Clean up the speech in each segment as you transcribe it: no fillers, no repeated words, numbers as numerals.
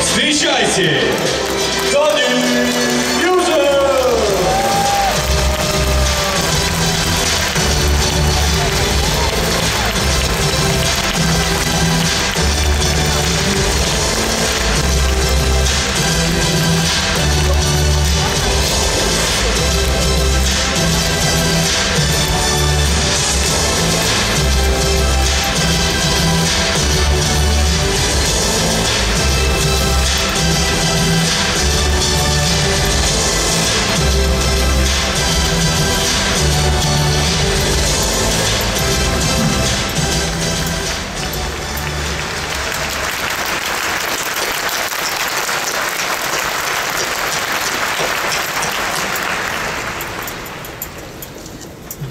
Встречайте, Тони Бьюзен!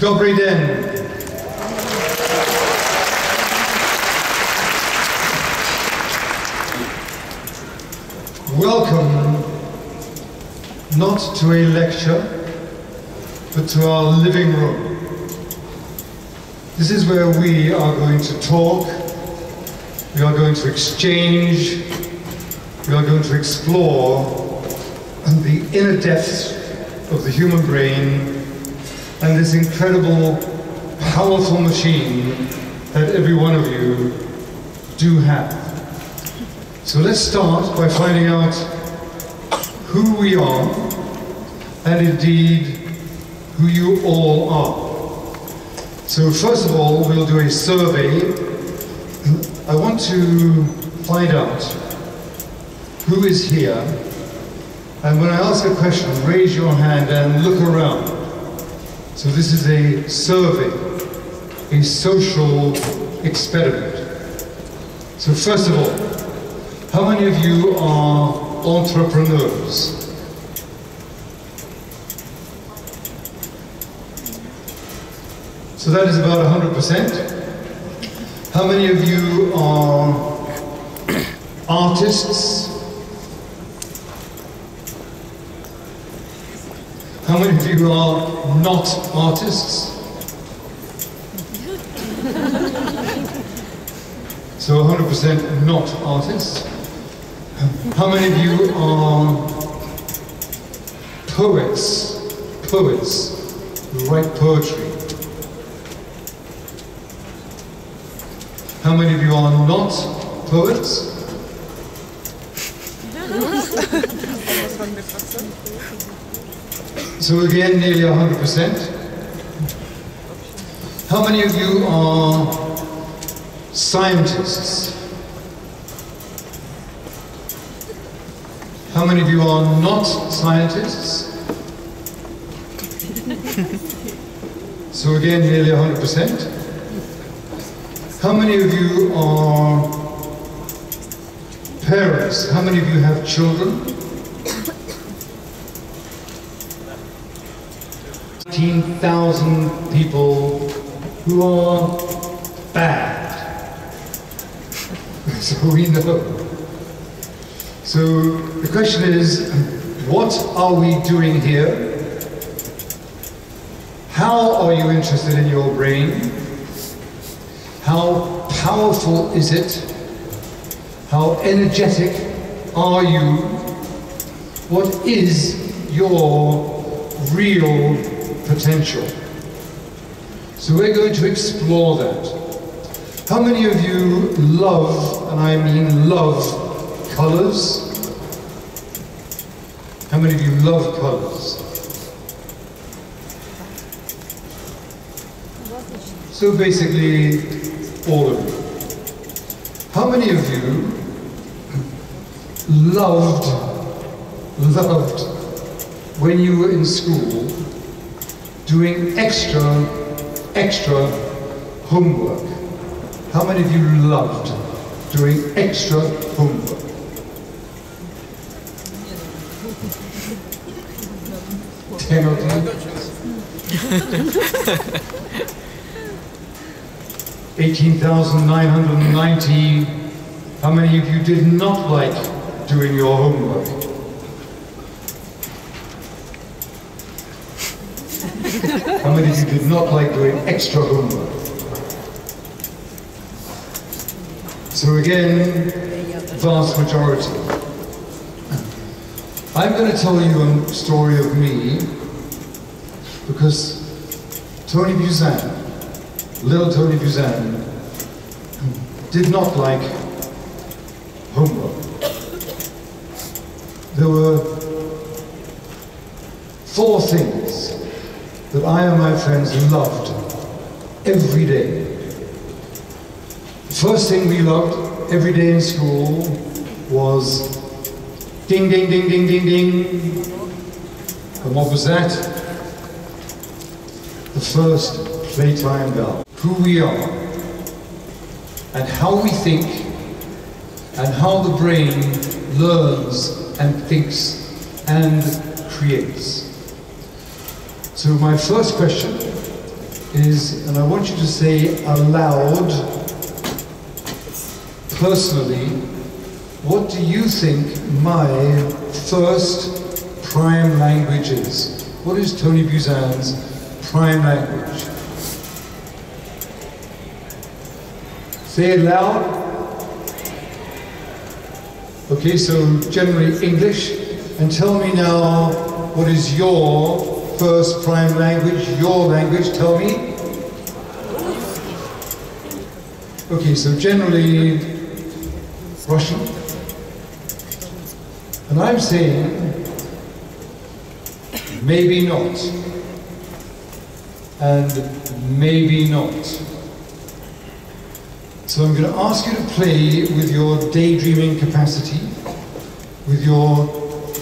Добрый день. Welcome not to a lecture, but to our living room. This is where we are going to talk, we are going to exchange, we are going to explore the inner depths of the human brain and this incredible, powerful machine that every one of you do have. So let's start by finding out who we are, and indeed, who you all are. So first of all, we'll do a survey. I want to find out who is here, and when I ask a question, raise your hand and look around. So this is a survey, a social experiment. So first of all, how many of you are entrepreneurs? So that is about 100%. How many of you are artists? How many of you are not artists? So 100% not artists. How many of you are poets? Poets who write poetry. How many of you are not poets? So again, nearly 100%. How many of you are scientists? How many of you are not scientists? So again, nearly 100%. How many of you are parents? How many of you have children? 19,000 people who are bad. So we know. So the question is, what are we doing here? How are you interested in your brain? How powerful is it? How energetic are you? What is your real potential? So we're going to explore that. How many of you love, and I mean love, colors? How many of you love colors? So basically, all of you. How many of you loved when you were in school doing extra homework? How many of you loved doing extra homework? Ten of you? 18,990. How many of you did not like doing your homework? How many of you did not like doing extra homework? So again, vast majority. I'm going to tell you a story of me because Toни Bьюзен, little Toni Bьюзен, did not like homework. There were 4 things that I and my friends loved every day. The first thing we loved every day in school was ding, ding, ding, ding, ding, ding. And what was that? The first playtime bell. Who we are, and how we think, and how the brain learns and thinks and creates. So my first question is, and I want you to say aloud, personally, what do you think my first prime language is? What is Toni Bьюзен's prime language? Say it loud. Okay, so generally English. And tell me now, what is your first prime language, your language? Tell me. Okay, so generally Russian. And I'm saying maybe not. And maybe not. So I'm going to ask you to play with your daydreaming capacity, with your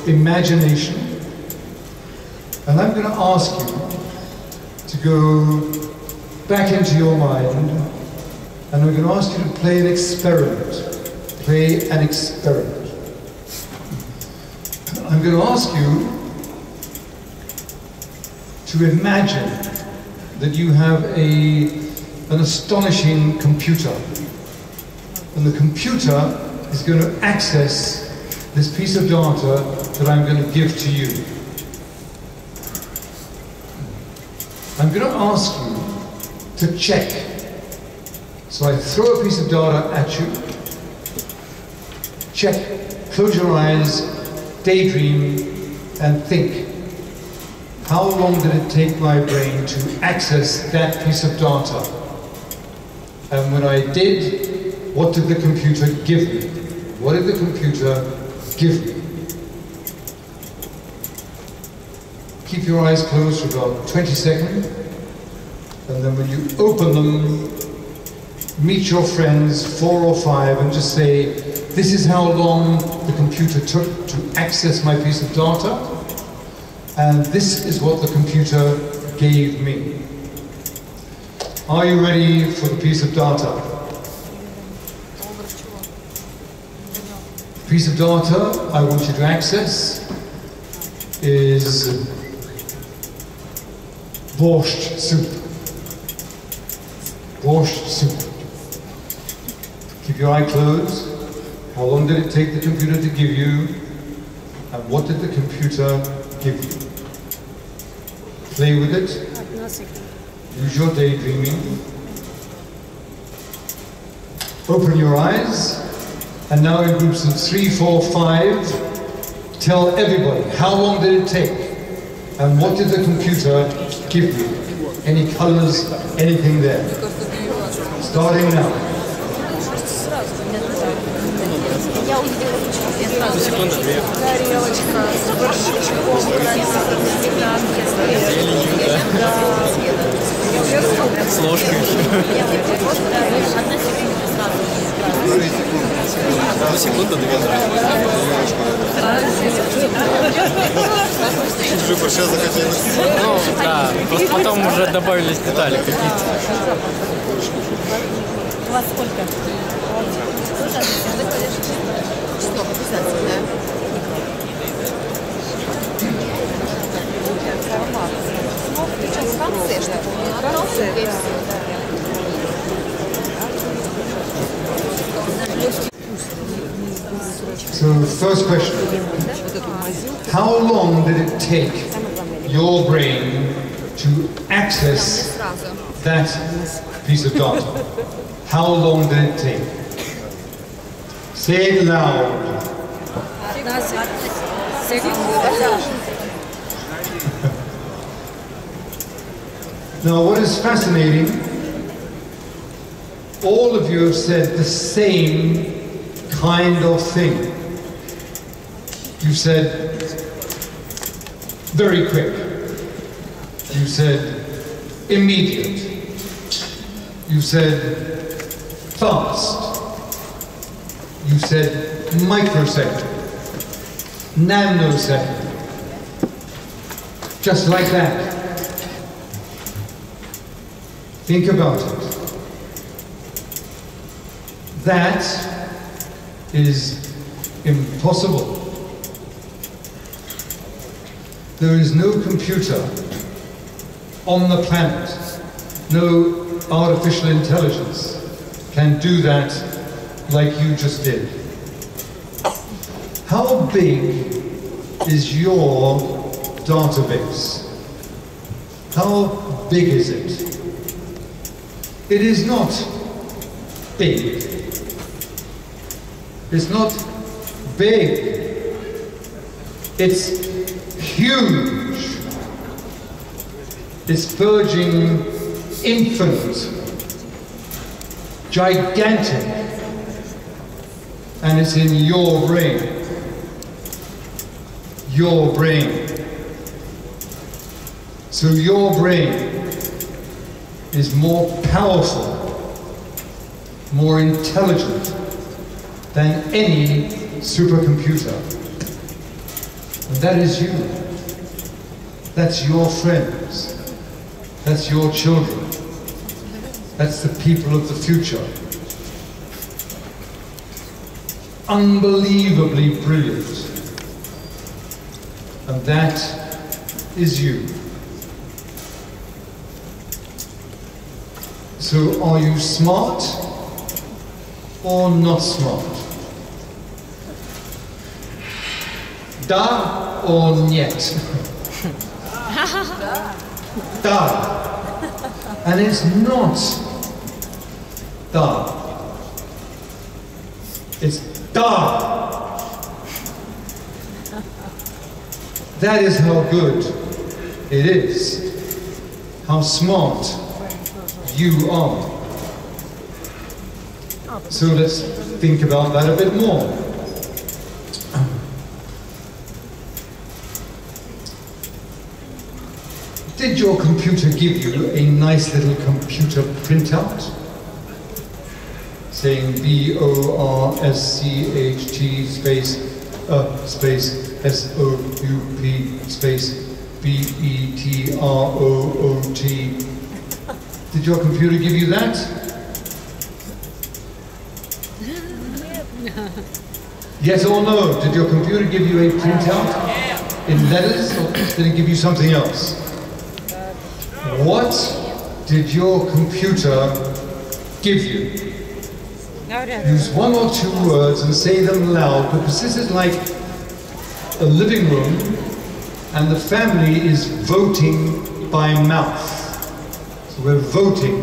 imagination, and I'm going to ask you to go back into your mind, and I'm going to ask you to play an experiment. Play an experiment. I'm going to ask you to imagine that you have an astonishing computer. And the computer is going to access this piece of data that I'm going to give to you. I'm going to ask you to check. So I throw a piece of data at you. Check, close your eyes, daydream, and think. How long did it take my brain to access that piece of data? And when I did, what did the computer give me? What did the computer give me? Keep your eyes closed for about 20 seconds, and then when you open them, meet your friends, 4 or 5, and just say, this is how long the computer took to access my piece of data, and this is what the computer gave me. Are you ready for the piece of data? The piece of data I want you to access is borscht soup. Borscht soup. Keep your eye closed. How long did it take the computer to give you? And what did the computer give you? Play with it. Use your daydreaming. Open your eyes. And now in groups of 3, 4, 5, tell everybody, how long did it take? And what did the computer give you? Any colors, anything there? Starting now. С ложкой. Одну секунду, 2 Ну, да, просто потом уже добавились детали какие-то. У вас сколько? Что, обязательно? Сейчас в конце, чтобы So the first question, how long did it take your brain to access that piece of data? How long did it take? Say it loud. Now, what is fascinating, all of you have said the same kind of thing. You said, very quick. You said, immediate. You said, fast. You said, microsecond. Nanosecond. Just like that. Think about it. That is impossible. There is no computer on the planet, no artificial intelligence can do that like you just did. How big is your database? How big is it? It is not big. It's not big. It's huge. It's verging infinite, gigantic, and it's in your brain. Your brain. So your brain is more powerful, more intelligent than any supercomputer. And that is you. That's your friends. That's your children. That's the people of the future. Unbelievably brilliant. And that is you. So are you smart or not smart? Da or niet? Da. And it's not da. It's da. That is how good it is. How smart you are. So let's think about that a bit more. Did your computer give you a nice little computer printout saying BORSCHT space SOUP space BETROOT? Did your computer give you that? Yes or no? Did your computer give you a printout in letters, or did it give you something else? What did your computer give you? Use one or two words and say them loud, because this is like a living room and the family is voting by mouth. So we're voting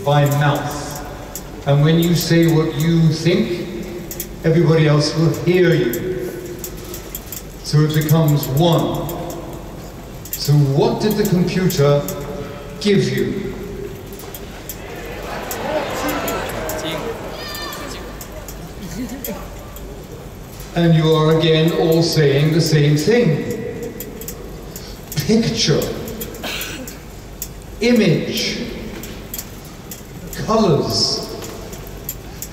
by mouth. And when you say what you think, everybody else will hear you. So it becomes one. So what did the computer give you? And you are again all saying the same thing. Picture, image, colors.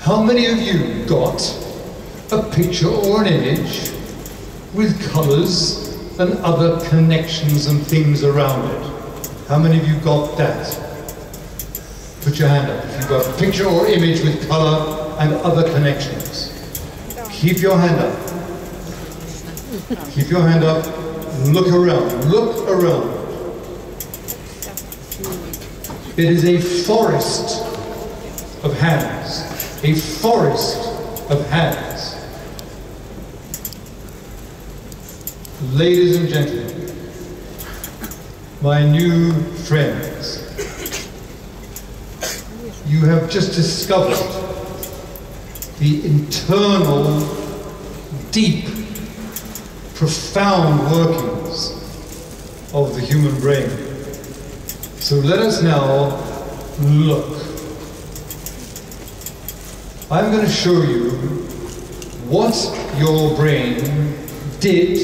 How many of you got a picture or an image with colors and other connections and things around it? How many of you got that? Put your hand up if you've got a picture or image with color and other connections. Keep your hand up. Keep your hand up. Look around. Look around. It is a forest of hands. A forest of hands. Ladies and gentlemen, my new friends, you have just discovered the internal, deep, profound workings of the human brain. So let us now look. I'm going to show you what your brain did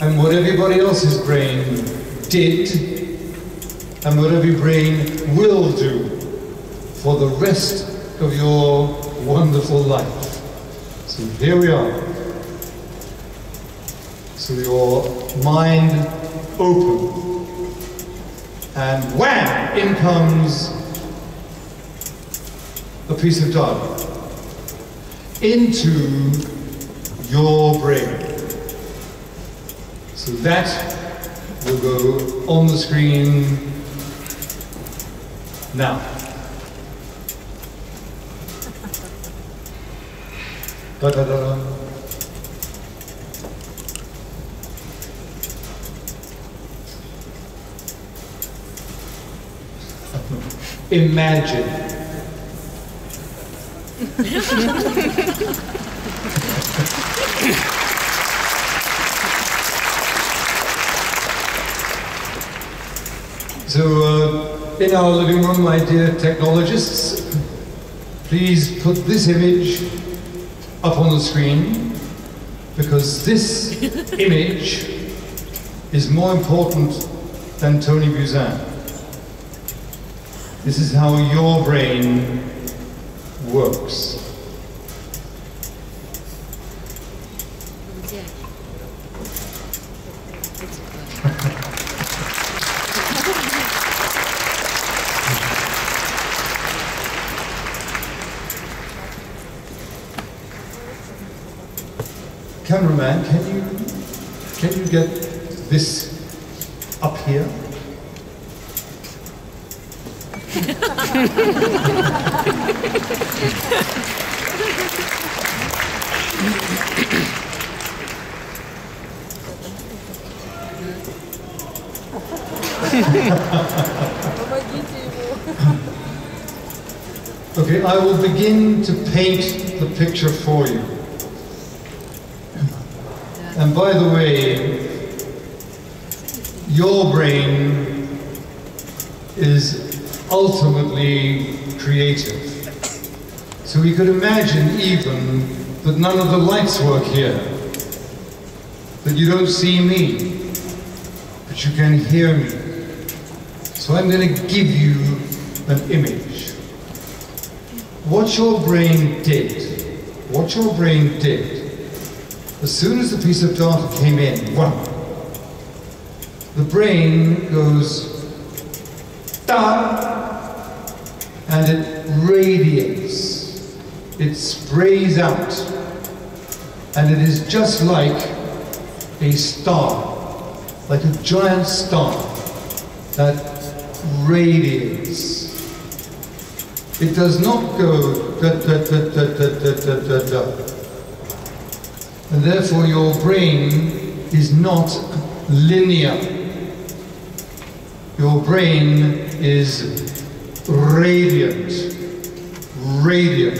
and what everybody else's brain did and what every brain will do for the rest of your wonderful life. So here we are. So your mind open, and wham! In comes a piece of data into your brain. So that will go on the screen now. Da-da-da. Imagine. So, in our living room, my dear technologists, please put this image up on the screen, because this image is more important than Toni Bьюзен. This is how your brain works. Cameraman, can you get this up here? Okay, I will begin to paint the picture for you. And by the way, your brain is ultimately creative. So we could imagine even that none of the lights work here, that you don't see me, but you can hear me. So I'm going to give you an image. What your brain did, as soon as the piece of data came in, one, the brain goes da, and it radiates, it sprays out, and it is just like a star, like a giant star that radiates. It does not go da da da da da da da da. And therefore your brain is not linear. Your brain is radiant, radiant.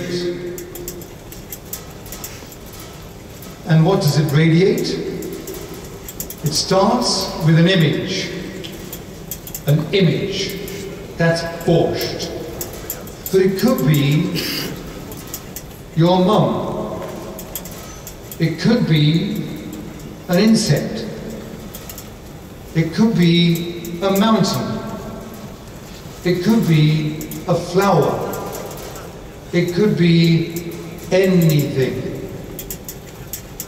And what does it radiate? It starts with an image. An image. That's borscht. But it could be your mum. It could be an insect. It could be a mountain. It could be a flower. It could be anything.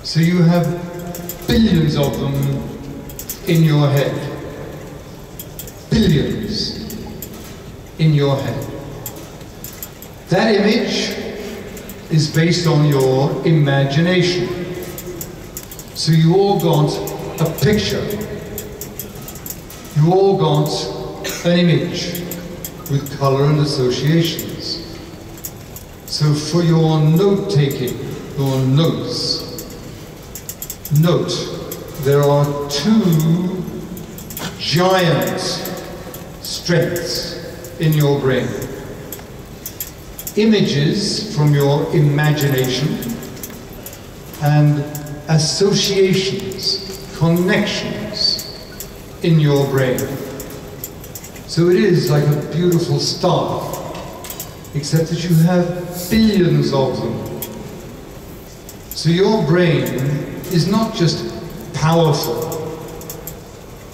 So you have billions of them in your head. Billions in your head. That image is based on your imagination. So you all got a picture. You all got an image with color and associations. So for your note-taking, your notes, note, there are two giant strengths in your brain. images from your imagination and associations, connections in your brain. So it is like a beautiful star, except that you have billions of them. So your brain is not just powerful,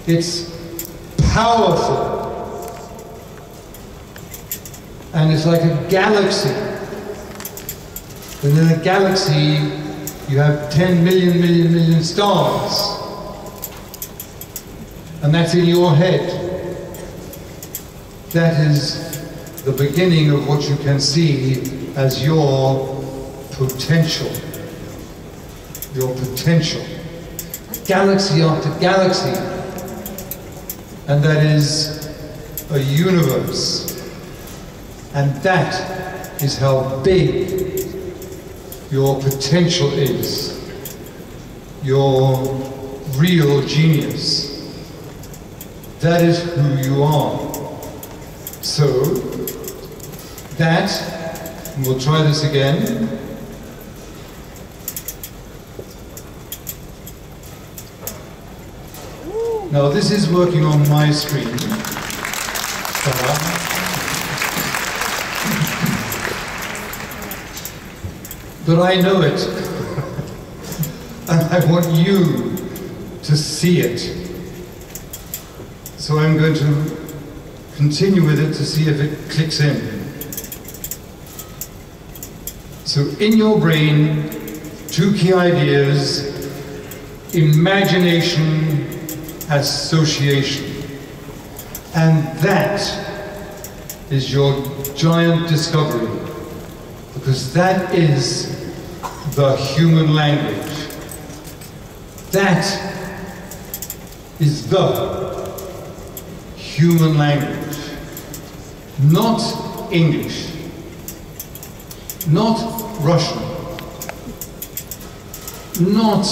it's powerful. And it's like a galaxy. And in a galaxy, you have 10 million stars. And that's in your head. That is the beginning of what you can see as your potential. Your potential. Galaxy after galaxy. And that is a universe. And that is how big your potential is. Your real genius. That is who you are. So, that, and we'll try this again. Now this is working on my screen. But I know it. And I want you to see it. So I'm going to continue with it to see if it clicks in. So in your brain, two key ideas: imagination, association. And that is your giant discovery, because that is the human language. That is the human language. Not English, not Russian, not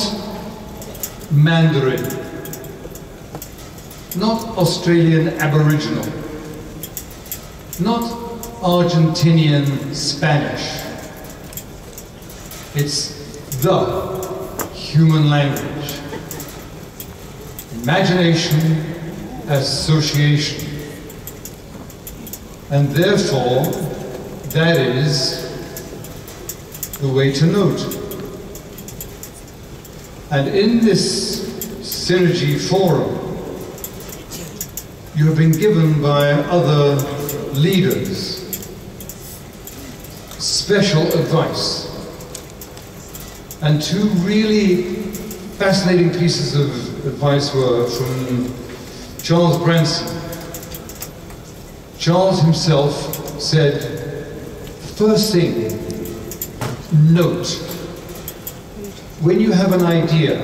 Mandarin, not Australian Aboriginal, not Argentinian Spanish. It's the human language. Imagination, association. And therefore, that is the way to note. And in this Synergy Forum, you have been given by other leaders special advice. And two really fascinating pieces of advice were from Charles Branson. Charles himself said, first thing, note. When you have an idea,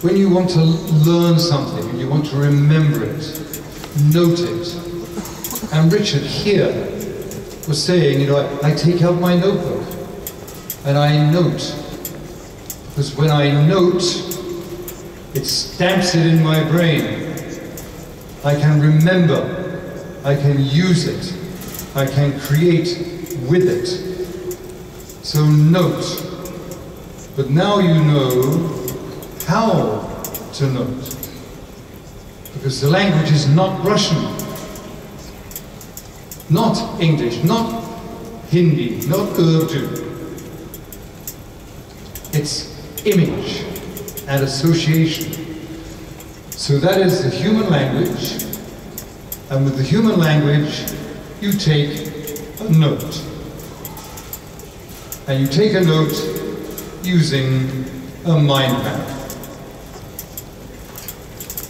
when you want to learn something and you want to remember it, note it. And Richard here was saying, I take out my notebook and I note. Because when I note, it stamps it in my brain. I can remember, I can use it, I can create with it. So note. But now you know how to note. Because the language is not Russian, not English, not Hindi, not Urdu. It's image and association. So that is the human language, and with the human language, you take a note. And you take a note using a mind map.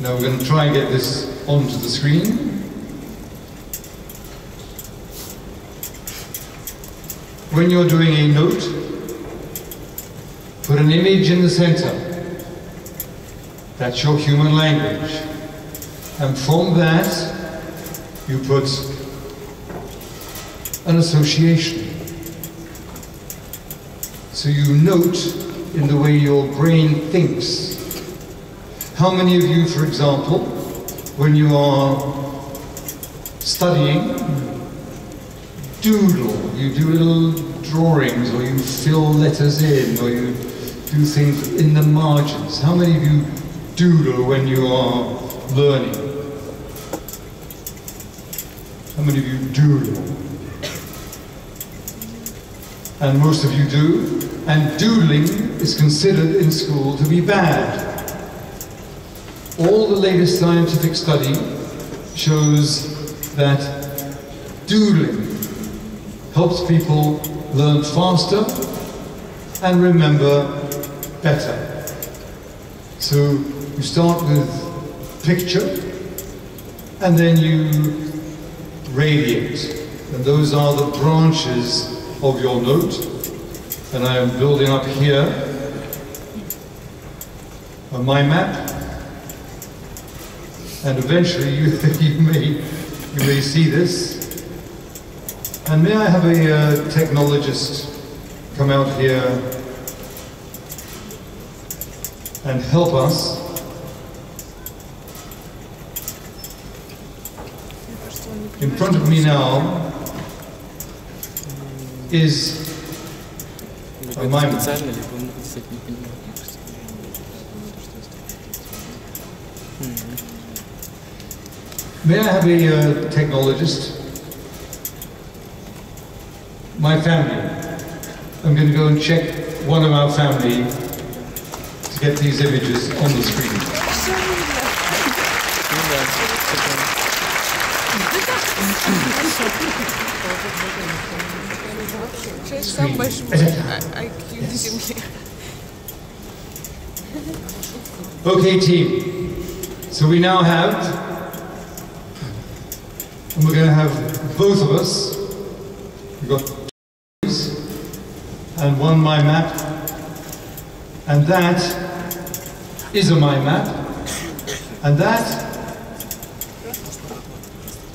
Now we're going to try and get this onto the screen. When you're doing a note, put an image in the center. That's your human language. And from that, you put an association. So you note in the way your brain thinks. How many of you, for example, when you are studying, doodle, you do little drawings, or you fill letters in, or you do things in the margins? How many of you doodle when you are learning? How many of you doodle? And most of you do. And doodling is considered in school to be bad. All the latest scientific study shows that doodling helps people learn faster and remember better. So you start with picture and then you radiate. And those are the branches of your note. And I am building up here on my map. And eventually you may see this. And may I have a technologist come out here and help us. In front of me now is a mime. May I have a technologist? My family. I'm going to go and check one of our family to get these images on the screen. Okay, team. So we now have, and we're going to have both of us. We've got two and one mind map, and that is a mind map, and that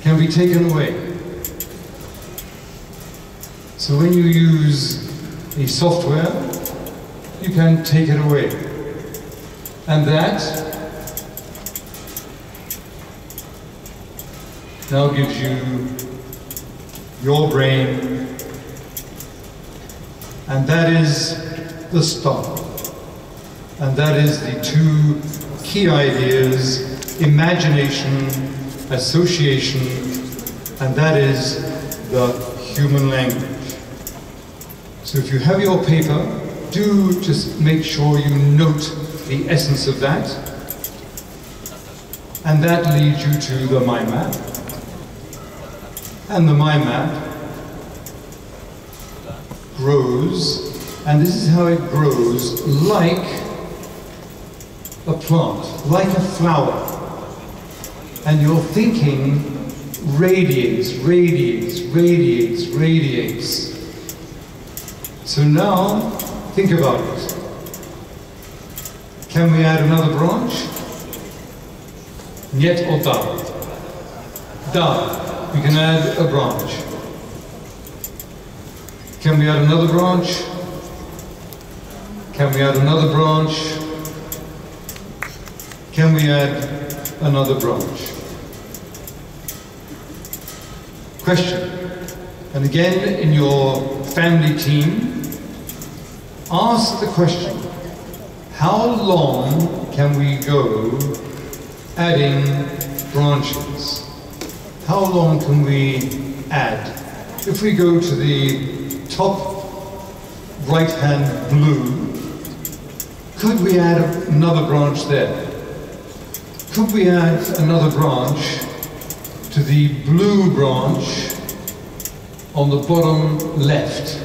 can be taken away. So when you use a software, you can take it away. And that now gives you your brain, and that is the start. And that is the two key ideas: imagination, association, and that is the human language. So if you have your paper, do just make sure you note the essence of that. And that leads you to the mind map. And the mind map grows, and this is how it grows, like a plant, like a flower. And your thinking radiates, radiates, radiates, radiates. So now, think about it. Can we add another branch? Niet or da? Da. We can add a branch. Can we add another branch? Can we add another branch? Can we add another branch? Question. And again, in your family team, ask the question, how long can we go adding branches? How long can we add? If we go to the top right-hand blue, could we add another branch there? Could we add another branch to the blue branch on the bottom left?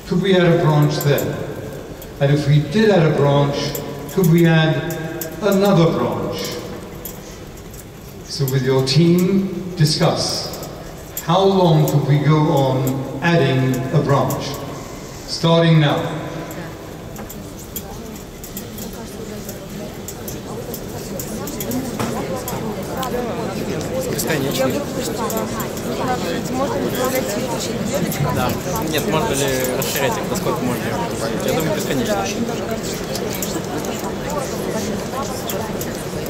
Could we add a branch there? And if we did add a branch, could we add another branch? So with your team, discuss. How long could we go on adding a branch? Starting now. Бесконечно. Да. Нет, можно ли расширять их, насколько можно? Я думаю, бесконечно.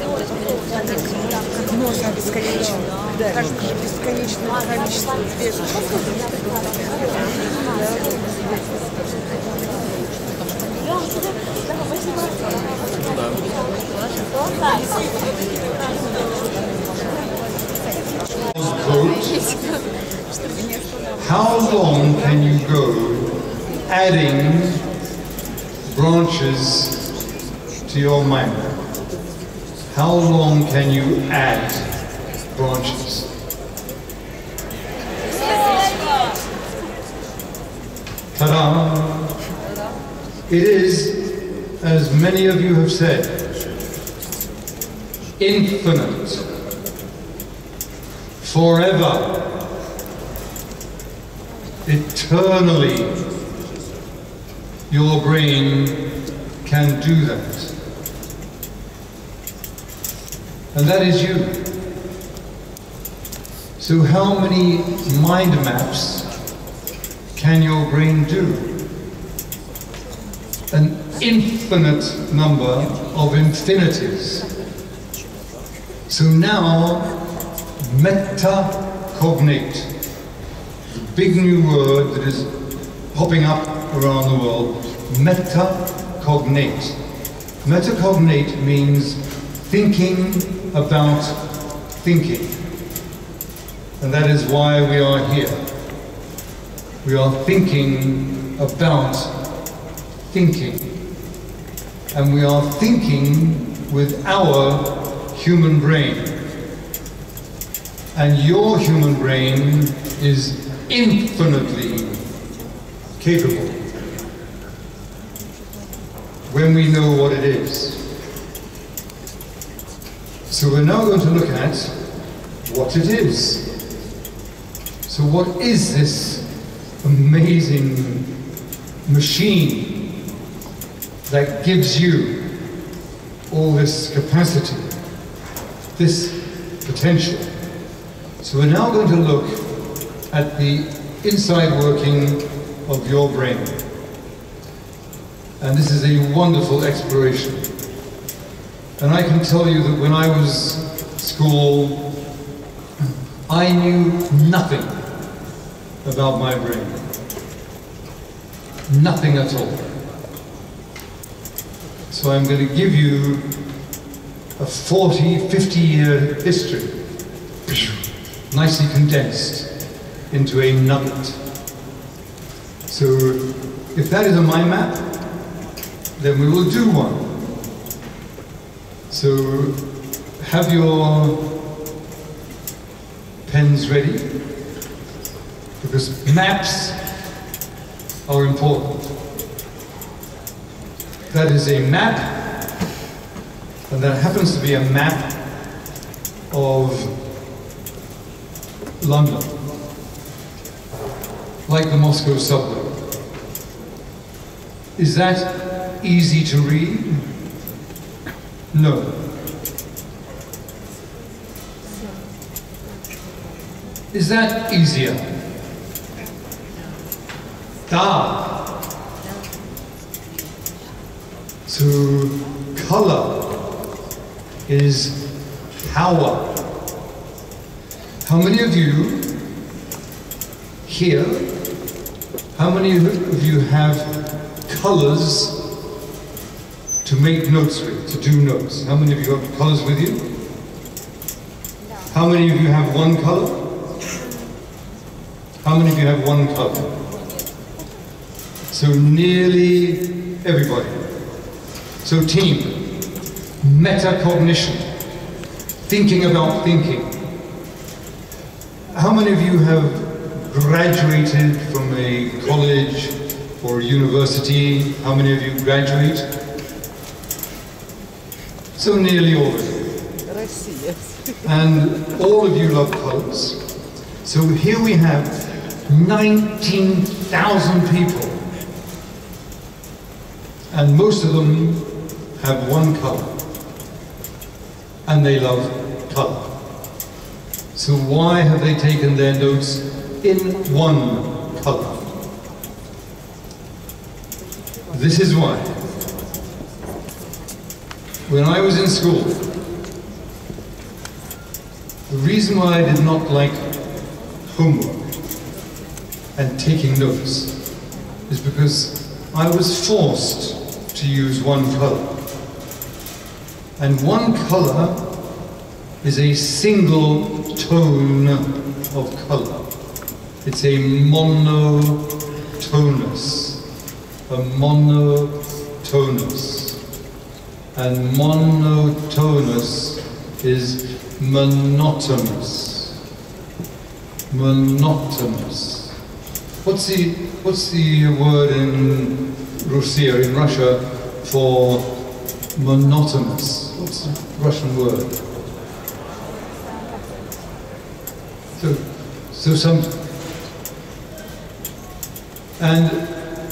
Как можно бесконечно, как бесконечное количество весов. How long can you go adding branches to your mind? How long can you add branches? Ta-da! It is, as many of you have said, infinite, forever, eternally. Your brain can do that. And that is you. So how many mind maps can your brain do? An infinite number of infinities. So now, metacognate, the big new word that is popping up around the world, metacognate. Metacognate means thinking about thinking. And that is why we are here. We are thinking about thinking. And we are thinking with our human brain. And your human brain is infinitely capable when we know what it is. So we're now going to look at what it is. So what is this amazing machine that gives you all this capacity, this potential? So we're now going to look at the inside working of your brain. And this is a wonderful exploration. And I can tell you that when I was at school, I knew nothing about my brain. Nothing at all. So I'm going to give you a 40, 50-year history, nicely condensed into a nugget. So if that is a mind map, then we will do one. So have your pens ready, because maps are important. That is a map, and that happens to be a map of London, like the Moscow subway. Is that easy to read? No. Is that easier? Da. So color is power. How many of you here, how many of you have colors to make notes with, to do notes? How many of you have colors with you? How many of you have one color? How many of you have one color? So nearly everybody. So team, metacognition, thinking about thinking. How many of you have graduated from a college or a university? How many of you graduate? So nearly all of you. And all of you love colors. So here we have 19,000 people. And most of them have one color. And they love color. So why have they taken their notes in one color? This is why. When I was in school, The reason why I did not like homework and taking notes is because I was forced to use one color. And one color is a single tone of color. It's a monotonous. A monotonous. And monotonous is monotonous. Monotonous. What's the word in Russia for monotonous? What's the Russian word? So some. And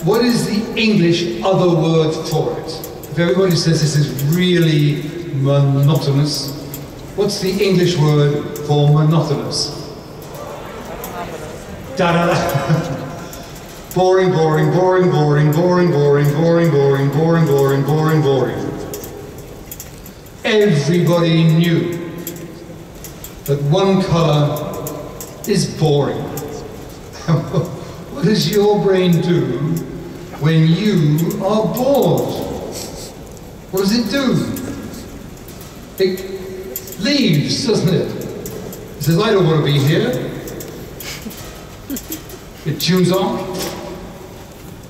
what is the English other word for it? If everybody says this is really monotonous, what's the English word for monotonous? Da-da-da. Boring, boring, boring, boring, boring, boring, boring, boring, boring, boring, boring, boring. Everybody knew that one color is boring. What does your brain do when you are bored? What does it do? It leaves, doesn't it? It says, I don't want to be here. It tunes off,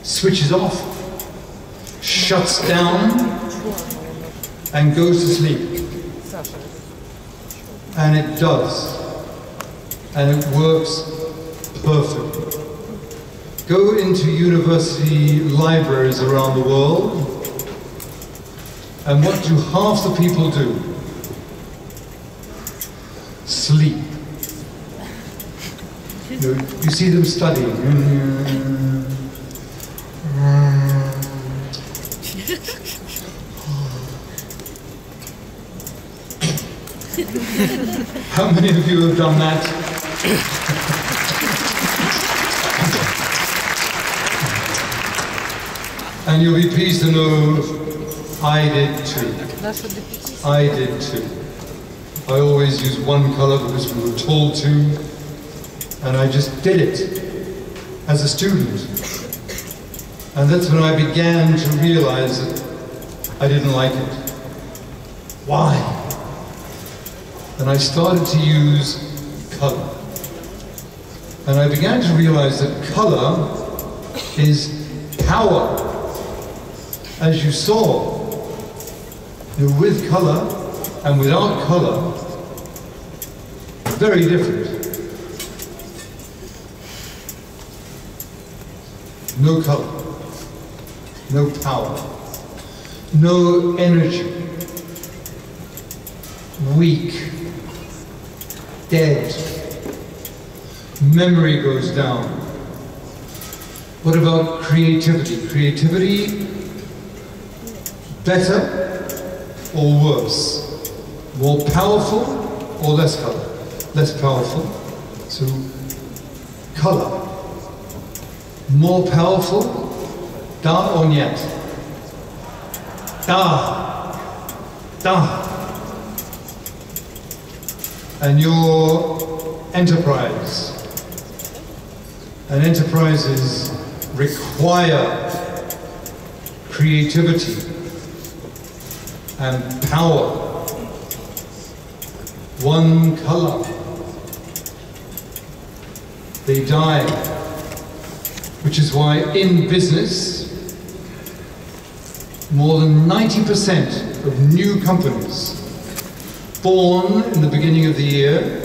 switches off, shuts down, and goes to sleep. And it does. And it works perfectly. Go into university libraries around the world, and what do half the people do? Sleep. You see them studying. How many of you have done that? And you'll be pleased to know I did too. I did too. I always use one color because we were told to, and I just did it as a student. And that's when I began to realize that I didn't like it. Why? And I started to use color. And I began to realize that color is power. As you saw, with color and without color, very different. No color, no power, no energy, weak, dead, memory goes down. What about creativity? Creativity, better or worse? More powerful or less color? Less powerful. So, color. More powerful, da or niet? Da. Da. And your enterprise. And enterprises require creativity and power. One color. They die. Which is why in business, more than 90% of new companies born in the beginning of the year,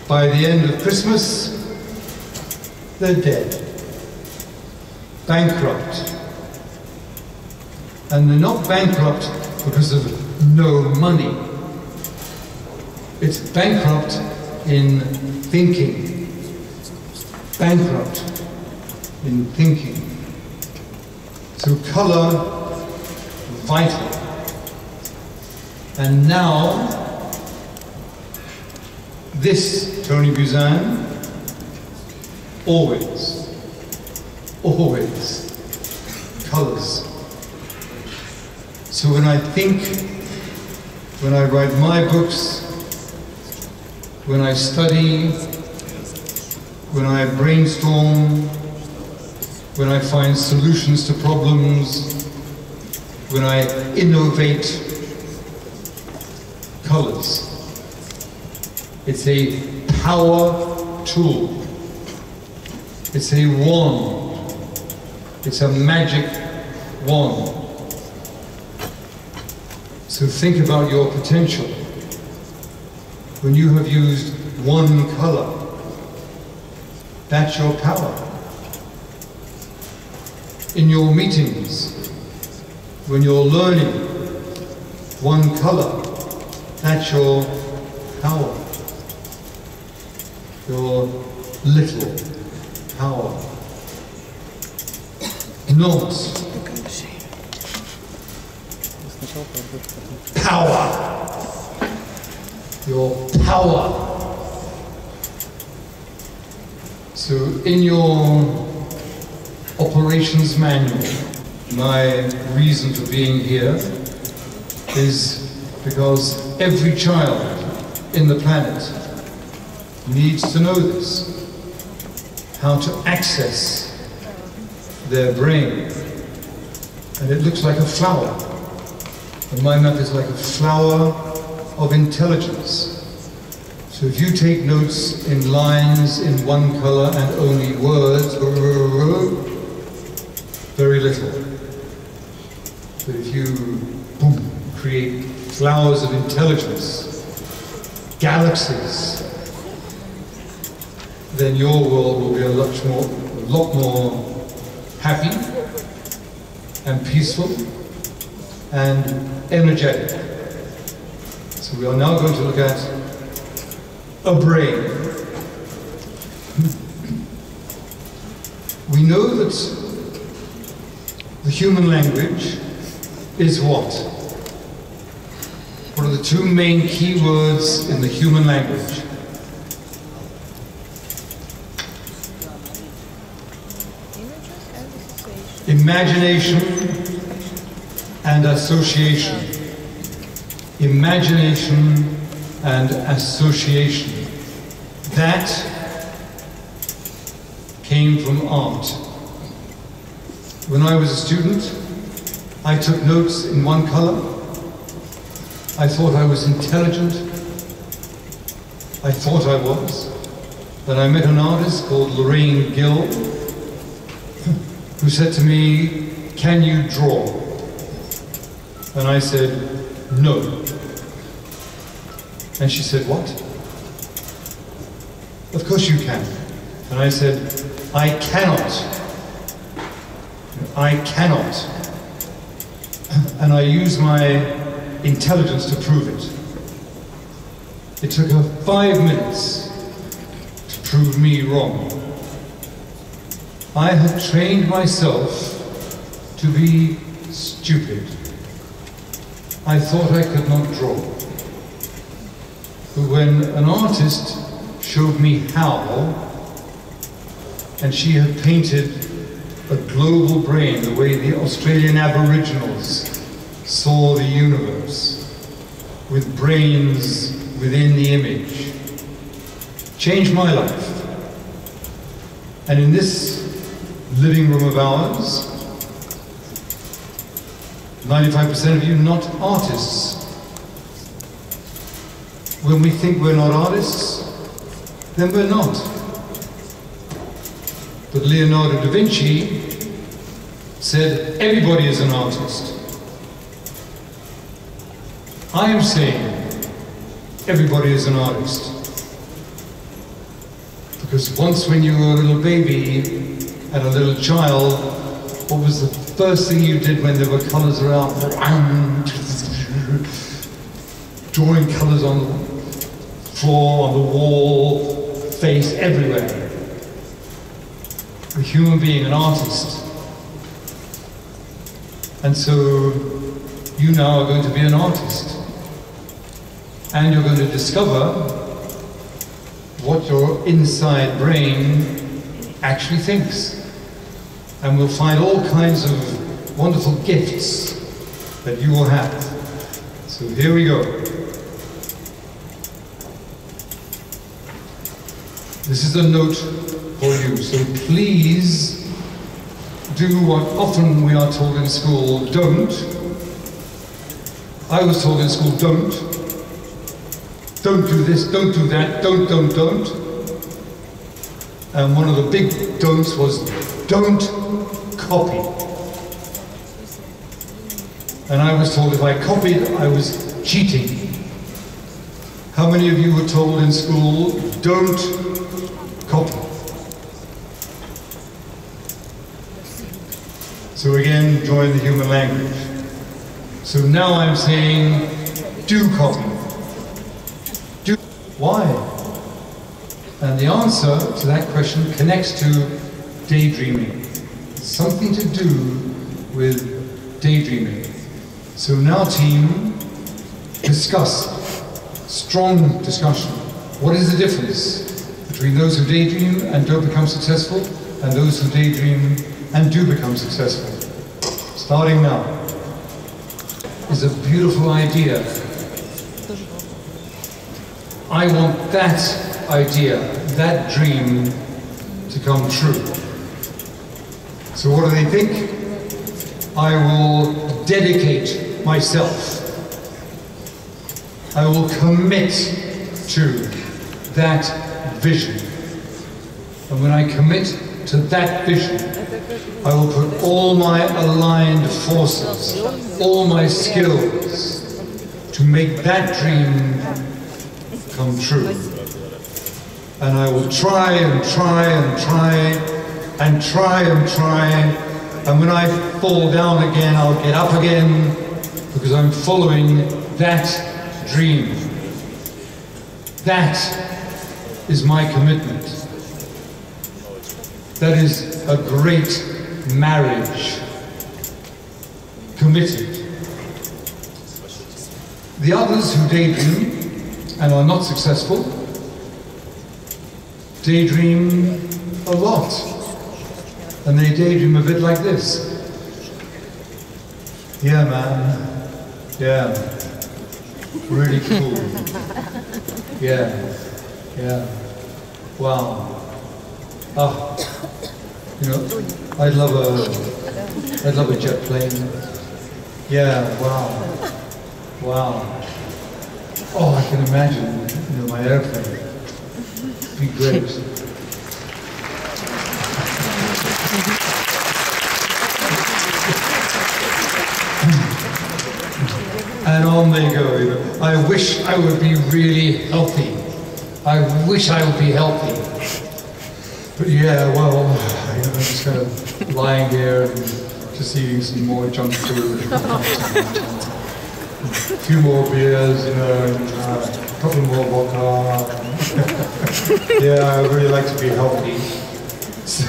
by the end of Christmas, they're dead. Bankrupt. And they're not bankrupt because of no money. It's bankrupt in thinking. Bankrupt in thinking. So color, vital. And now, this Toни Bьюзен, always, always, colors. So when I think, when I write my books, when I study, when I brainstorm, when I find solutions to problems, when I innovate colors. It's a power tool. It's a wand. It's a magic wand. So think about your potential. When you have used one color, that's your power. In your meetings, when you're learning one color, that's your power. Your little power. Not power. Your power. So in your operations manual, my reason for being here is because every child in the planet needs to know this, how to access their brain. And it looks like a flower. And my map is like a flower of intelligence. So if you take notes in lines in one color and only words, very little. But if you boom, create flowers of intelligence, galaxies, then your world will be a lot more happy and peaceful and energetic. So we are now going to look at a brain. We know that the human language is what? What are the two main key words in the human language? Imagination and association. Imagination and association. That came from art. When I was a student, I took notes in one color. I thought I was intelligent. I thought I was. Then I met an artist called Lorraine Gill, who said to me, "Can you draw?" And I said, "No." And she said, "What?" "Of course you can." And I said, "I cannot. I cannot." And I used my intelligence to prove it. It took her 5 minutes to prove me wrong. I had trained myself to be stupid. I thought I could not draw. But when an artist showed me how, and she had painted a global brain, the way the Australian Aboriginals saw the universe, with brains within the image, changed my life. And in this living room of ours, 95% of you not artists. When we think we're not artists, then we're not. But Leonardo da Vinci said everybody is an artist. I am saying everybody is an artist. Because once when you were a little baby and a little child, what was the first thing you did when there were colors around? Drawing colors on the floor, on the wall, face, everywhere. A human being, an artist. And so you now are going to be an artist. And you're going to discover what your inside brain actually thinks. And we'll find all kinds of wonderful gifts that you will have. So here we go. This is a note for you, so please do what often we are told in school, don't. I was told in school, don't do this, don't do that, don't. And one of the big don'ts was, don't copy. And I was told if I copied, I was cheating. How many of you were told in school, don't copy? So again, join the human language. So now I'm saying, do copy. Do. Why? And the answer to that question connects to daydreaming. It's something to do with daydreaming. So now team, discuss. Strong discussion. What is the difference between those who daydream and don't become successful and those who daydream and do become successful? Starting now. Is a beautiful idea. I want that idea, that dream to come true. So what do they think? I will dedicate myself. I will commit to that vision. And when I commit to that vision, I will put all my aligned forces, all my skills to make that dream come true. And I will try and try and try and try and try. And when I fall down again, I'll get up again because I'm following that dream. That is my commitment. That is a great marriage. Committed. The others who daydream and are not successful daydream a lot. And they daydream a bit like this. Yeah, man. Yeah. Really cool. Yeah. Wow. Ah. You know, I'd love a jet plane. Yeah, wow. Oh, I can imagine, you know, my airplane. It'd be great. And on they go, you know. I wish I would be really healthy. I wish I would be healthy. But yeah, well, you know, I'm just kind of lying here and just eating some more junk food. A few more beers, you know, and a couple more vodka. Yeah, I really like to be healthy. So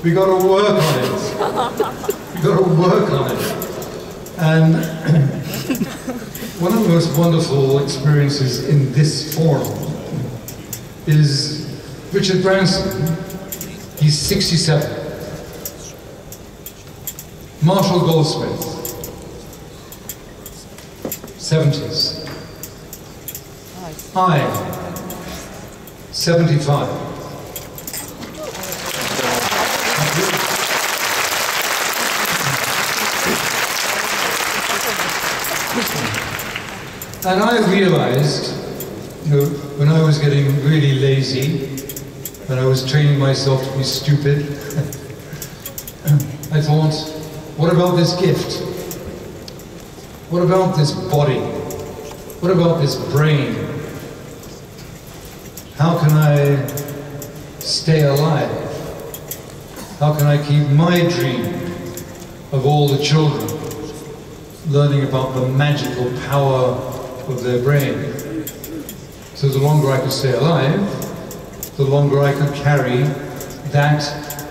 we got to work on it. We got to work on it. And one of the most wonderful experiences in this forum is Richard Branson. He's 67. Marshall Goldsmith, 70s. I, 75. And I realized, you know, when I was getting really lazy, and I was training myself to be stupid, I thought, what about this gift? What about this body? What about this brain? How can I stay alive? How can I keep my dream of all the children learning about the magical power of their brain? So the longer I could stay alive, the longer I could carry that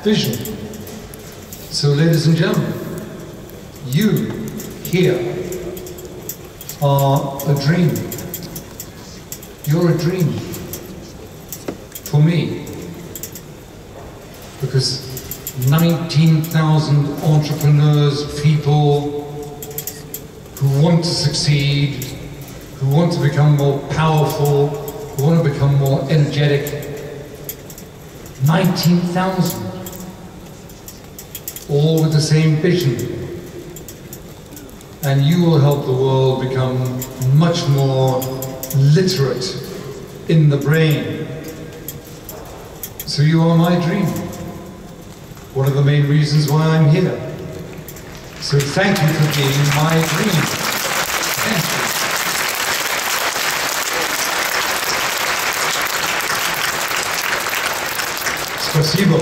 vision. So ladies and gentlemen, you here are a dream. You're a dream for me. Because 19,000 entrepreneurs, people who want to succeed, who want to become more powerful, who want to become more energetic, 19,000, all with the same vision. And you will help the world become much more literate in the brain. So you are my dream. One of the main reasons why I'm here. So thank you for being my dream. Thank you. Спасибо.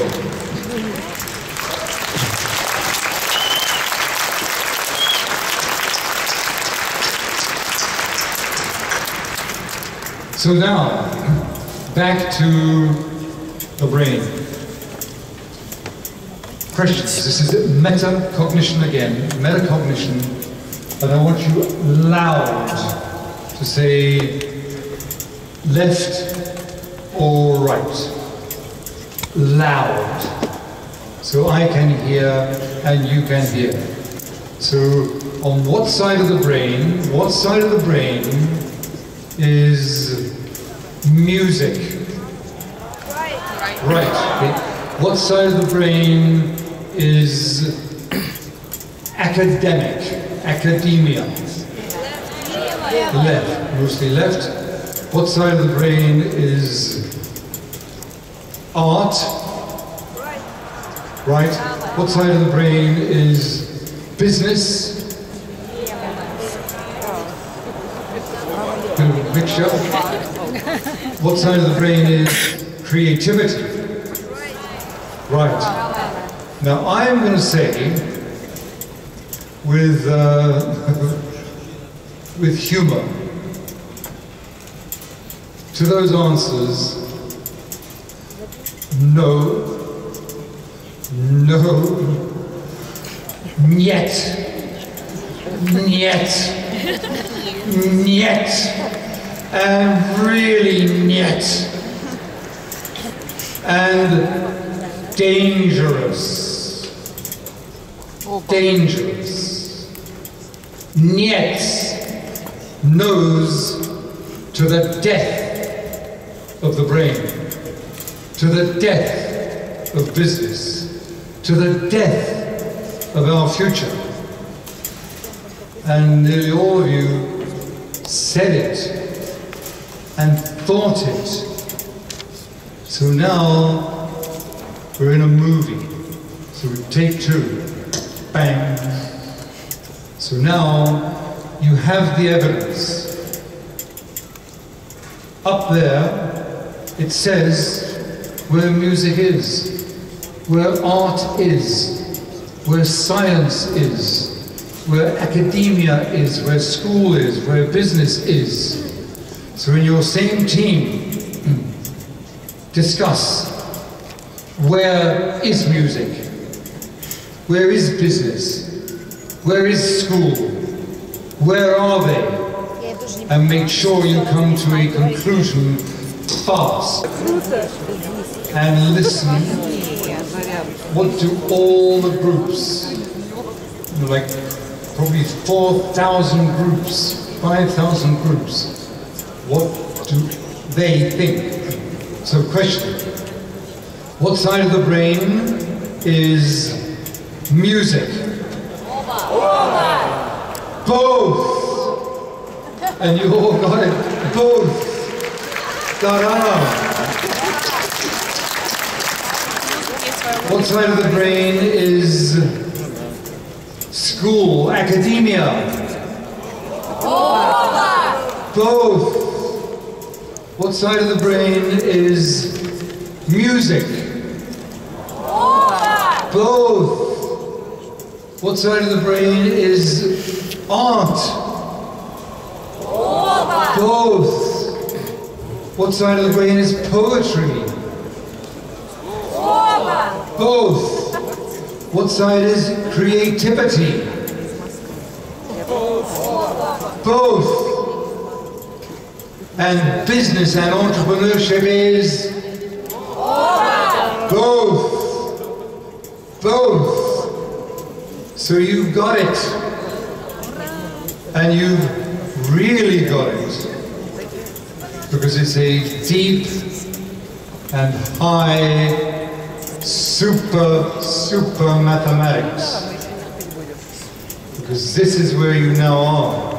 So now, back to the brain. Questions. This is metacognition again, metacognition, and I want you loud to say left or right. Loud. So I can hear and you can hear. So on what side of the brain is music? Right. Okay. What side of the brain is academia? Left, mostly left. What side of the brain is art? Right. What side of the brain is business? Bit of a mixture. What side of the brain is creativity? Right. Now I'm going to say, with with humor, to those answers, no, niet, and really niet, and dangerous. Niet, nose to the death of the brain, to the death of business, to the death of our future. And nearly all of you said it and thought it. So now we're in a movie. So we take two. Bang. So now you have the evidence. Up there it says where music is, where art is, where science is, where academia is, where school is, where business is. So in your same team, discuss, where is music? Where is business? Where is school? Where are they? And make sure you come to a conclusion fast. And listen, what do all the groups, like probably 4,000 groups, 5,000 groups, what do they think? So question, what side of the brain is music? Both! And you all got it, both! Ta-da! What side of the brain is school, academia? Both! What side of the brain is music? Both! What side of the brain is art? Both! What side of the brain is poetry? Both! What side is creativity? Both! And business and entrepreneurship is? Both! Both! So you've got it. And you've really got it. Because it's a deep and high, super mathematics. Because this is where you now are.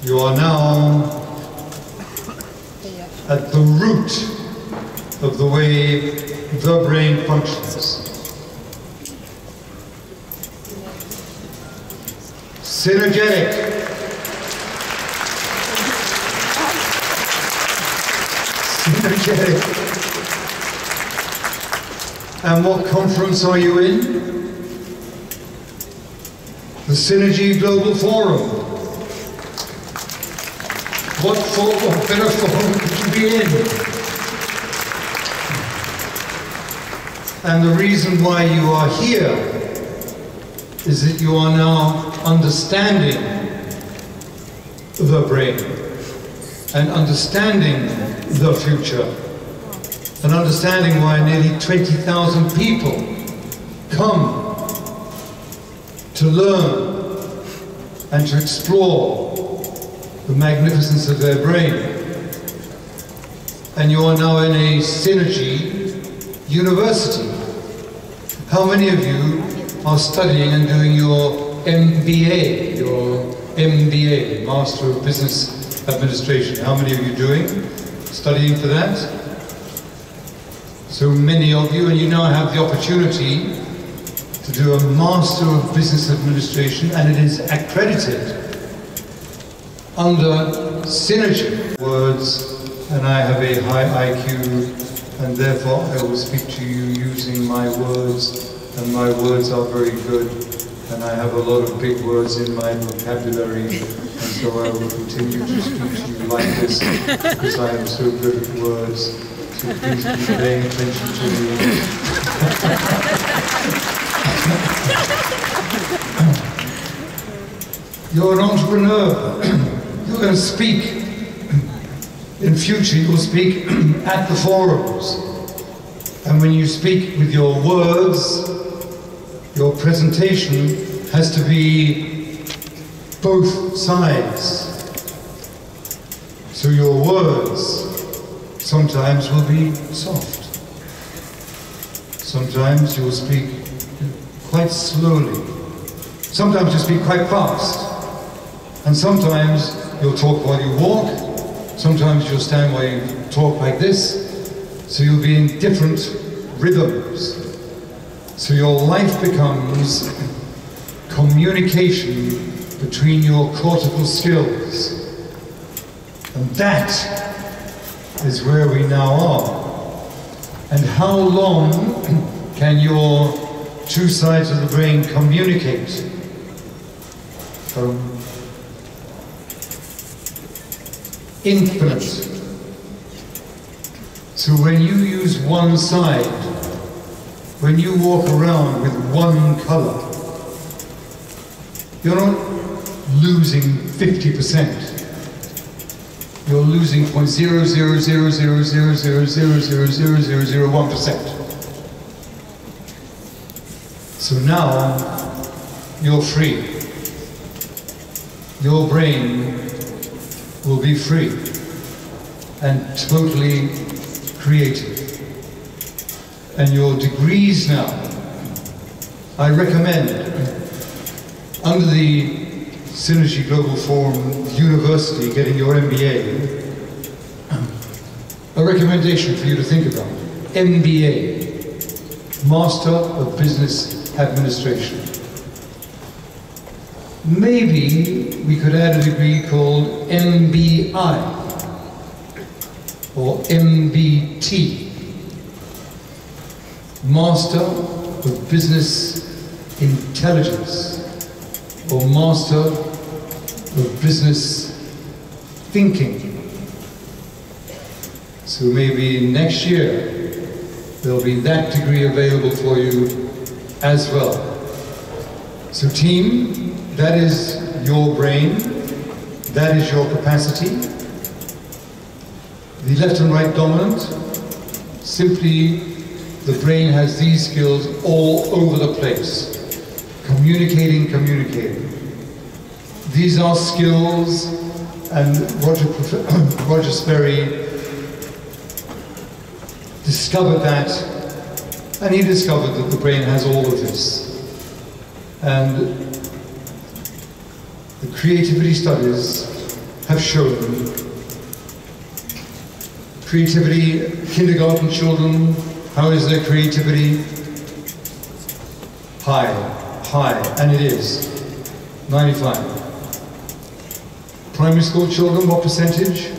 You are now at the root of the way the brain functions. Synergetic. Synergetic. And what conference are you in? The Synergy Global Forum. What better forum could you be in? And the reason why you are here is that you are now understanding the brain and understanding the future and understanding why nearly 20,000 people come to learn and to explore the magnificence of their brain. And you are now in a Synergy University. How many of you are studying and doing your MBA, Master of Business Administration? How many of you doing? Studying for that? So many of you, and you now have the opportunity to do a Master of Business Administration, and it is accredited under Synergy words, and I have a high IQ, and therefore I will speak to you using my words, and my words are very good, and I have a lot of big words in my vocabulary, and so I will continue to speak to you like this, because I am so good at words, so please keep paying attention to me. You're an entrepreneur. You're going to speak. In future, you'll speak at the forums. And when you speak with your words, your presentation has to be both sides. So your words sometimes will be soft. Sometimes you'll speak quite slowly. Sometimes you'll speak quite fast. And sometimes you'll talk while you walk, sometimes you'll stand while you talk like this, so you'll be in different rhythms. So your life becomes communication between your cortical skills. And that is where we now are. And how long can your two sides of the brain communicate? Infinite. So when you use one side, when you walk around with one color, you're not losing 50%. You're losing 0.00000000001%. So now you're free. Your brain will be free and totally creative. And your degrees now, I recommend, under the Synergy Global Forum University, getting your MBA, a recommendation for you to think about. MBA, Master of Business Administration. Maybe we could add a degree called MBI or MBT, Master of Business Intelligence or Master of Business Thinking. So maybe next year there'll be that degree available for you as well. So team, that is your brain, that is your capacity. The left and right dominant, simply the brain has these skills all over the place. Communicating. These are skills, and Roger Sperry discovered that, and he discovered that the brain has all of this. And the creativity studies have shown creativity, kindergarten children, how is their creativity? High, and it is, 95. Primary school children, what percentage?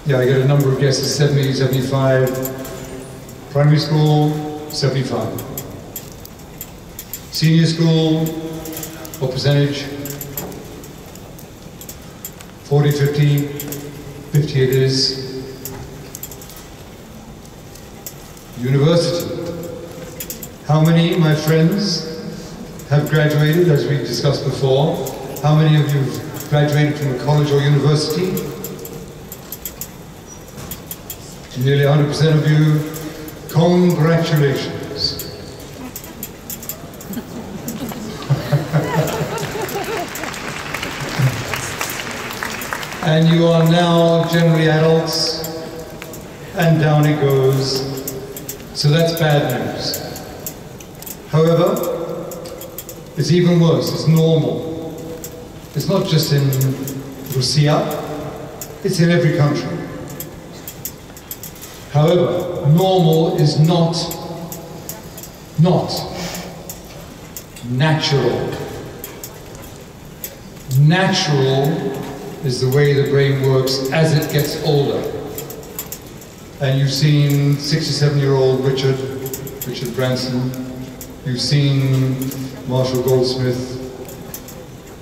Yeah, I get a number of guesses, 70, 75. Primary school, 75. Senior school, what percentage? 40, 50, 50 it is. University. How many, my friends, have graduated, as we discussed before? How many of you have graduated from a college or university? Nearly 100% of you. Congratulations. And you are now generally adults, and down it goes. So that's bad news. However, it's even worse, it's normal. It's not just in Russia, it's in every country. However, normal is not natural. Natural is the way the brain works as it gets older. And you've seen 67-year-old Richard Branson. You've seen Marshall Goldsmith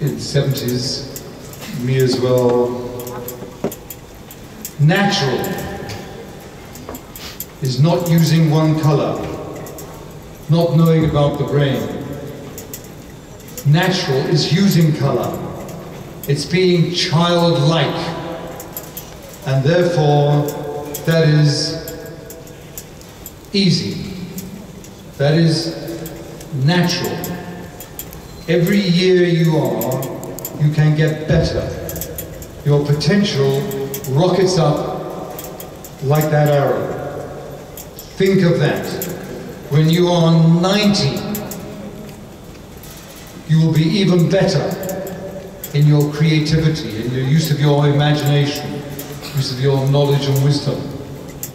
in the 70s, me as well. Natural is not using one color, not knowing about the brain. Natural is using color. It's being childlike. And therefore, that is easy. That is natural. Every year you can get better. Your potential rockets up like that arrow. Think of that. When you are 90, you will be even better in your creativity, in your use of your imagination, use of your knowledge and wisdom.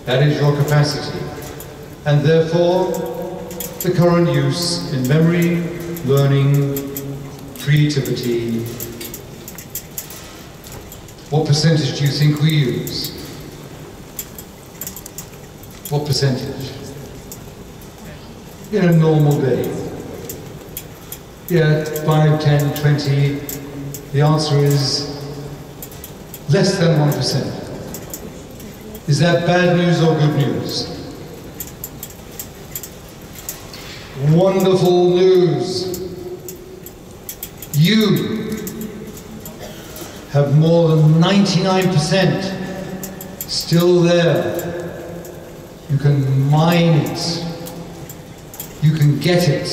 That is your capacity. And therefore, the current use in memory, learning, creativity, what percentage do you think we use? What percentage? In a normal day. Yeah, 5, 10, 20. The answer is less than 1%. Is that bad news or good news? Wonderful news. You have more than 99% still there. You can mine it. You can get it.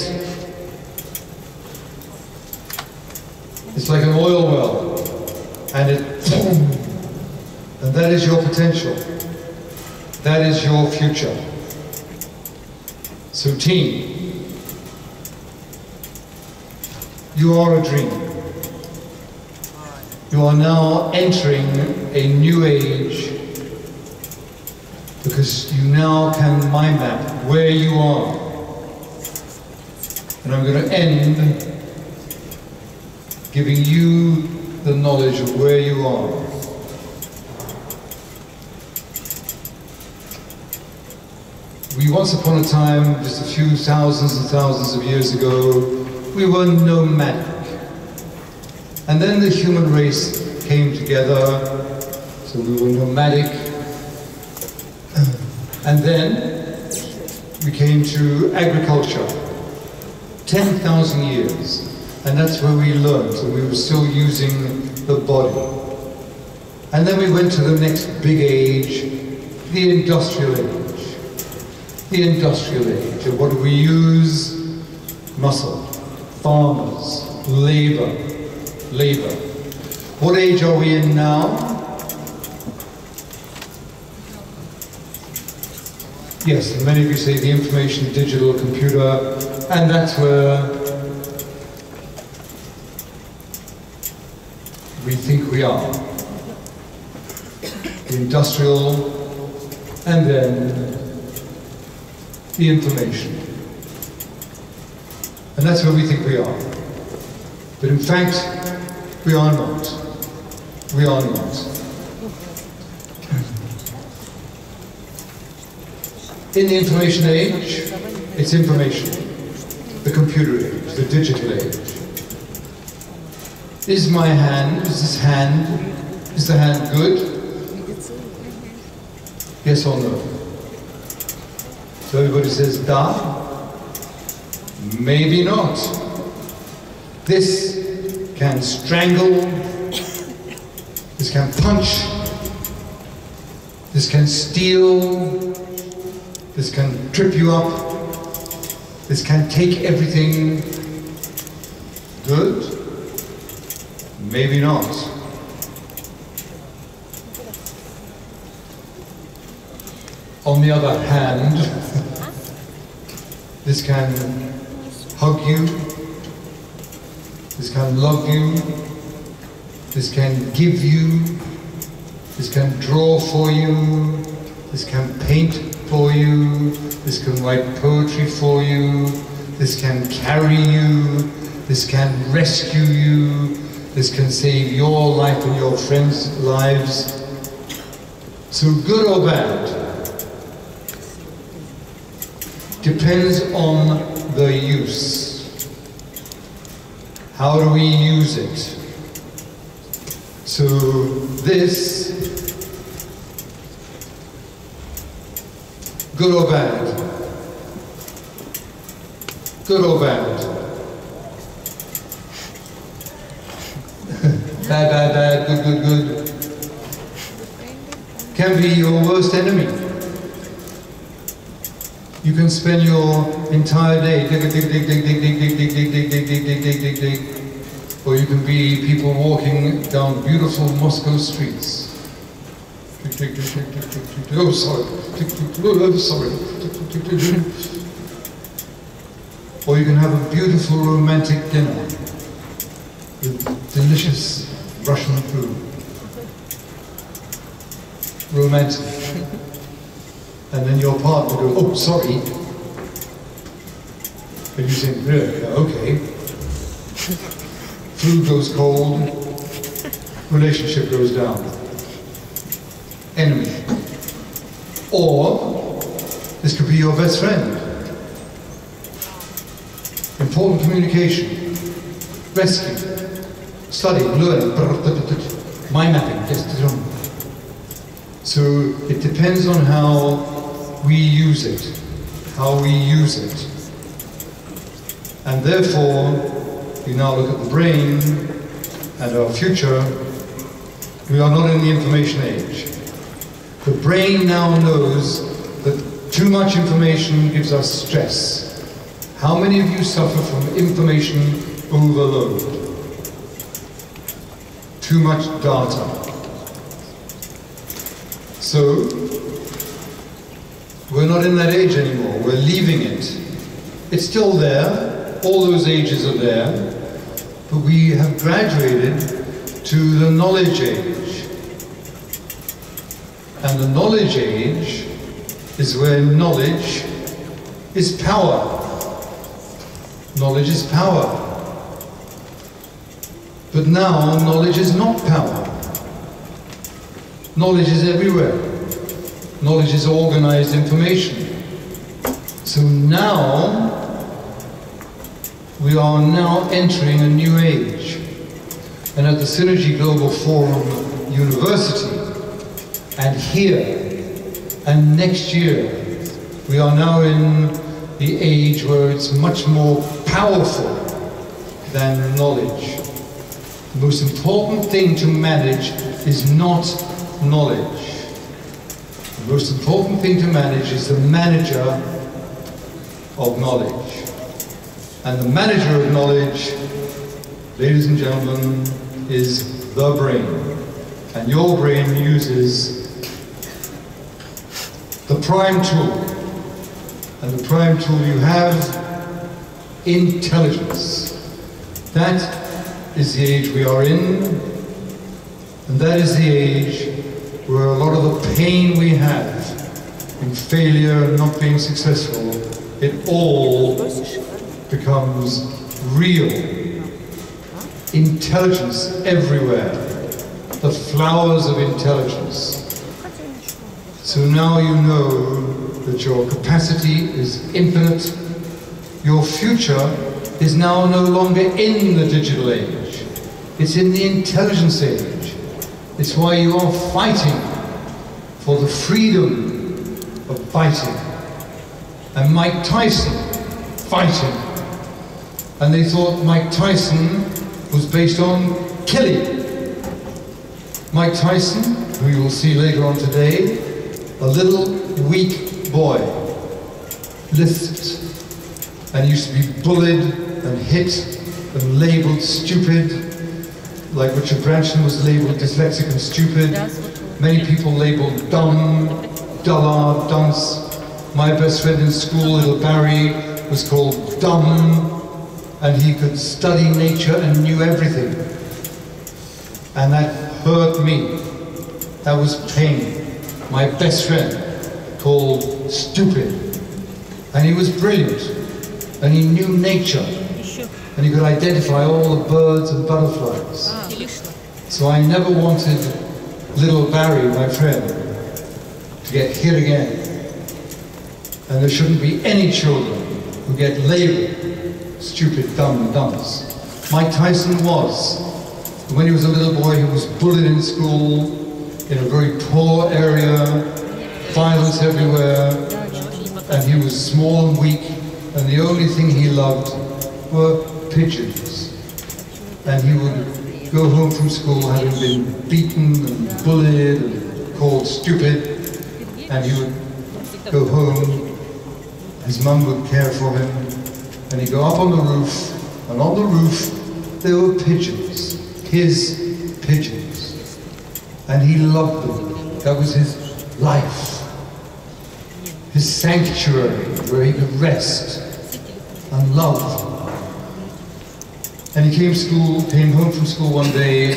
It's like an oil well, and and that is your potential. That is your future. So team, you are a dream. You are now entering a new age because you now can mind map where you are. And I'm going to end giving you the knowledge of where you are. We once upon a time, just a few thousands and thousands of years ago, we were nomadic. And then the human race came together, so we were nomadic. And then we came to agriculture, 10,000 years. And that's where we learned, and we were still using the body. And then we went to the next big age, the industrial age. The industrial age. And what do we use? Muscle. Farmers. labor. Labor. What age are we in now? Yes, and many of you say the information, digital, computer, and that's where we think we are. The industrial, and then the information. And that's where we think we are. But in fact, we are not. We are not. In the information age, it's information. The computer age, the digital age. Is my hand, is the hand good? Yes or no? So everybody says, da? Maybe not. This can strangle, this can punch, this can steal, this can trip you up, this can take everything. Good? Maybe not. On the other hand, this can hug you, this can love you, this can give you, this can draw for you, this can paint for you, this can write poetry for you, this can carry you, this can rescue you, this can save your life and your friends' lives. So good or bad depends on the use. How do we use it? So this, good or bad? Good or bad? Bad, bad, bad, good, good, good. Can be your worst enemy. You can spend your entire day dig, dig, dig, dig, dig, dig, dig, dig, dig, dig, dig, dig, dig, dig, dig, dig. Or you can be people walking down beautiful Moscow streets. Oh, sorry. Oh, sorry. Or you can have a beautiful romantic dinner with delicious Russian food. Romantic. And then your partner goes, oh, sorry. And you think, really? Okay. Food goes cold, relationship goes down. Enemy. Or, this could be your best friend. Important communication, rescue, study, learning, mind mapping, yes. So it depends on how we use it, And therefore, we now look at the brain and our future. We are not in the information age. The brain now knows that too much information gives us stress. How many of you suffer from information overload? Too much data. So, we're not in that age anymore, we're leaving it. It's still there, all those ages are there, but we have graduated to the knowledge age. And the knowledge age is where knowledge is power. Knowledge is power. But now, knowledge is not power. Knowledge is everywhere. Knowledge is organized information. So now, we are now entering a new age. And at the Synergy Global Forum University, and here, and next year, we are now in the age where it's much more powerful than knowledge. The most important thing to manage is not knowledge. The most important thing to manage is the manager of knowledge. And the manager of knowledge ladies and gentlemen, is the brain. And your brain uses the prime tool. And the prime tool you have, intelligence. That is the age we are in, and that is the age where a lot of the pain we have in failure and not being successful, it all becomes real. Intelligence everywhere, the flowers of intelligence. So now you know that your capacity is infinite. Your future is now no longer in the digital age. It's in the intelligence age. It's why you are fighting for the freedom of fighting. And Mike Tyson fighting. And they thought Mike Tyson was based on killing. Mike Tyson, who you will see later on today, a little weak boy, lisped, and used to be bullied and hit and labelled stupid, like Richard Branson was labelled dyslexic and stupid. Many people labelled dumb, dullard, dunce. My best friend in school, little Barry, was called dumb, and he could study nature and knew everything. And that hurt me. That was pain. My best friend, called stupid. And he was brilliant. And he knew nature. And he could identify all the birds and butterflies. So I never wanted little Barry, my friend, to get hit again. And there shouldn't be any children who get labeled stupid, dumb, and dunce. Mike Tyson was. When he was a little boy, he was bullied in school, in a very poor area, violence everywhere, and he was small and weak, and the only thing he loved were pigeons. And he would go home from school having been beaten and bullied and called stupid, and he would go home, his mum would care for him, and he'd go up on the roof, and on the roof there were pigeons, his pigeons, and he loved them. That was his life, his sanctuary where he could rest and love. And he came home from school one day,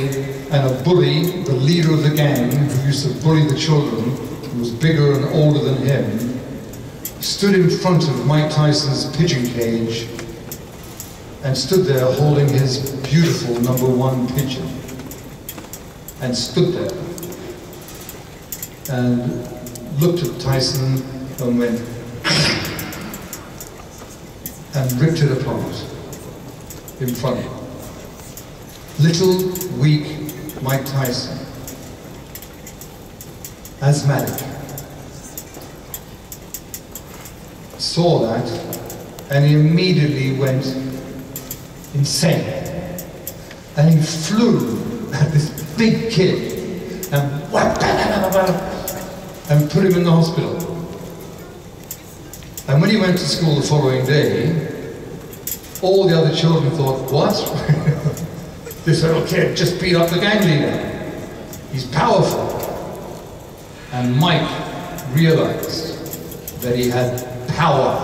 and a bully, the leader of the gang, who used to bully the children, who was bigger and older than him, stood in front of Mike Tyson's pigeon cage and stood there holding his beautiful #1 pigeon, and stood there and looked at Tyson and went and ripped it apart in front of him. Little, weak Mike Tyson, asthmatic, saw that, and he immediately went insane. And he flew at this big kid and put him in the hospital. And when he went to school the following day, all the other children thought, what? This little kid just beat up the gang leader. He's powerful. And Mike realized that he had power.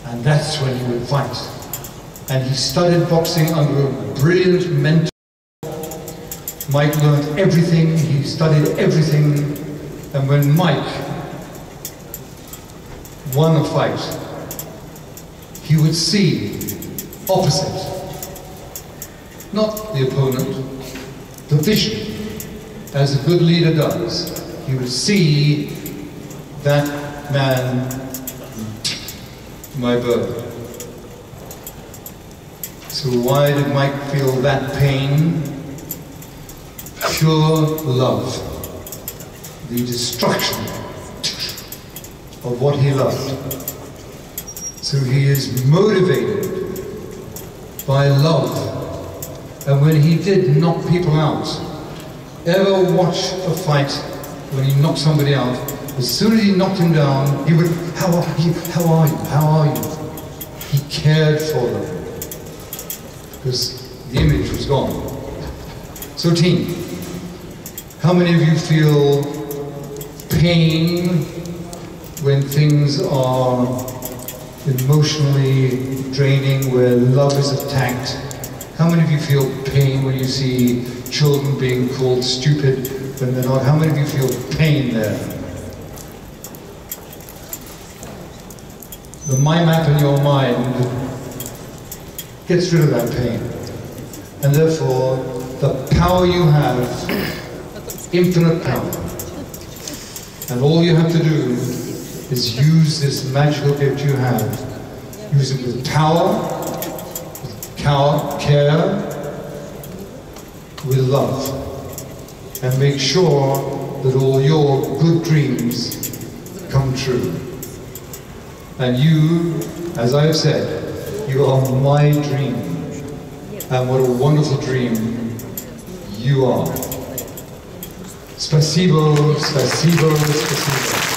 And that's when he would fight. And he studied boxing under a brilliant mentor. Mike learned everything, he studied everything. And when Mike won a fight, he would see opposite. Not the opponent, the vision, as a good leader does. He would see that man, my bird. So why did Mike feel that pain? Pure love. The destruction of what he loved. So he is motivated by love. And when he did knock people out, ever watch a fight when he knocked somebody out, as soon as he knocked him down, he would, how are you, how are you, how are you? He cared for them. Because The image was gone. So team, how many of you feel pain when things are emotionally draining, where love is attacked? How many of you feel pain when you see children being called stupid when they're not? How many of you feel pain there? The mind map in your mind gets rid of that pain. And therefore, the power you have, infinite power. And all you have to do is use this magical gift you have. Use it with power, with care, with love. And make sure that all your good dreams come true. And you, as I've said, you are my dream. And what a wonderful dream you are. Спасибо, спасибо, спасибо.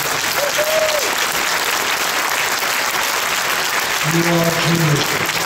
You are genius.